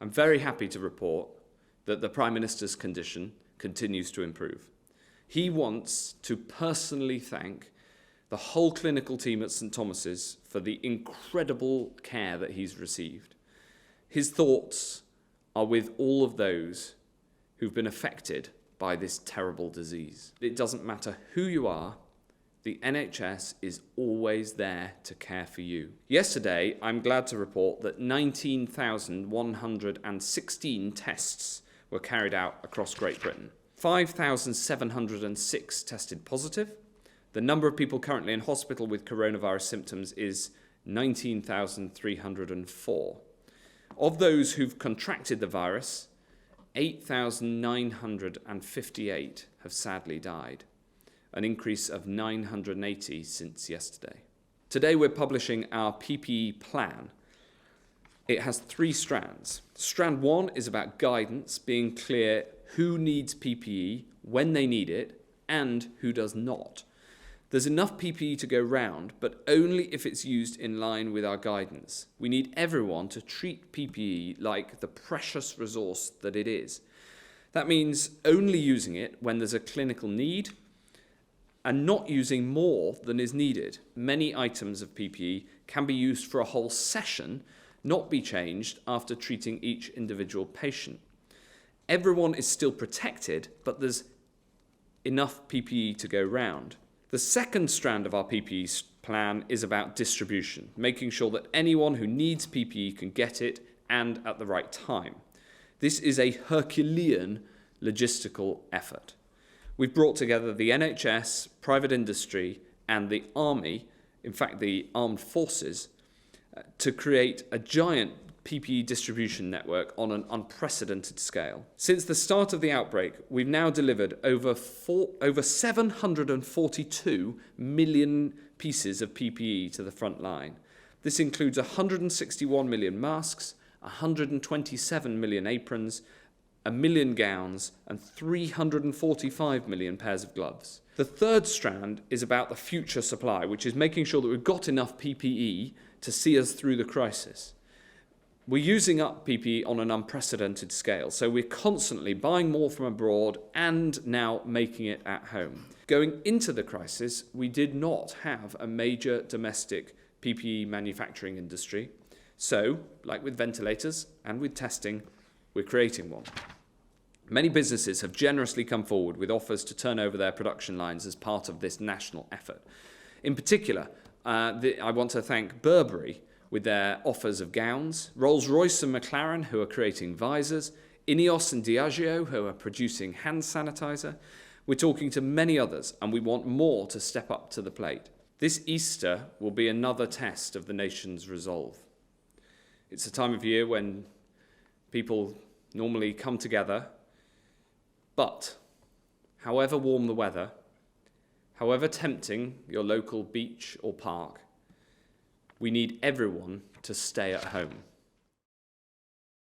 I'm very happy to report that the Prime Minister's condition continues to improve. He wants to personally thank the whole clinical team at St Thomas's for the incredible care that he's received. His thoughts are with all of those who've been affected by this terrible disease. It doesn't matter who you are, the NHS is always there to care for you. Yesterday, I'm glad to report that 19,116 tests were carried out across Great Britain. 5,706 tested positive. The number of people currently in hospital with coronavirus symptoms is 19,304. Of those who've contracted the virus, 8,958 have sadly died, an increase of 980 since yesterday. Today we're publishing our PPE plan. It has 3 strands. Strand 1 is about guidance, being clear who needs PPE, when they need it, and who does not. There's enough PPE to go round, but only if it's used in line with our guidance. We need everyone to treat PPE like the precious resource that it is. That means only using it when there's a clinical need and not using more than is needed. Many items of PPE can be used for a whole session, not be changed after treating each individual patient. Everyone is still protected, but there's enough PPE to go round. The second strand of our PPE plan is about distribution, making sure that anyone who needs PPE can get it and at the right time. This is a Herculean logistical effort. We've brought together the NHS, private industry, and the army, in fact the armed forces, to create a giant PPE distribution network on an unprecedented scale. Since the start of the outbreak, we've now delivered over 742 million pieces of PPE to the front line. This includes 161 million masks, 127 million aprons, 1 million gowns, and 345 million pairs of gloves. The third strand is about the future supply, which is making sure that we've got enough PPE to see us through the crisis. We're using up PPE on an unprecedented scale, so we're constantly buying more from abroad and now making it at home. Going into the crisis, we did not have a major domestic PPE manufacturing industry, so, like with ventilators and with testing, we're creating one. Many businesses have generously come forward with offers to turn over their production lines as part of this national effort. In particular, I want to thank Burberry with their offers of gowns, Rolls-Royce and McLaren, who are creating visors, Ineos and Diageo, who are producing hand sanitizer. We're talking to many others, and we want more to step up to the plate. This Easter will be another test of the nation's resolve. It's a time of year when people normally come together, but however warm the weather, however tempting your local beach or park, we need everyone to stay at home.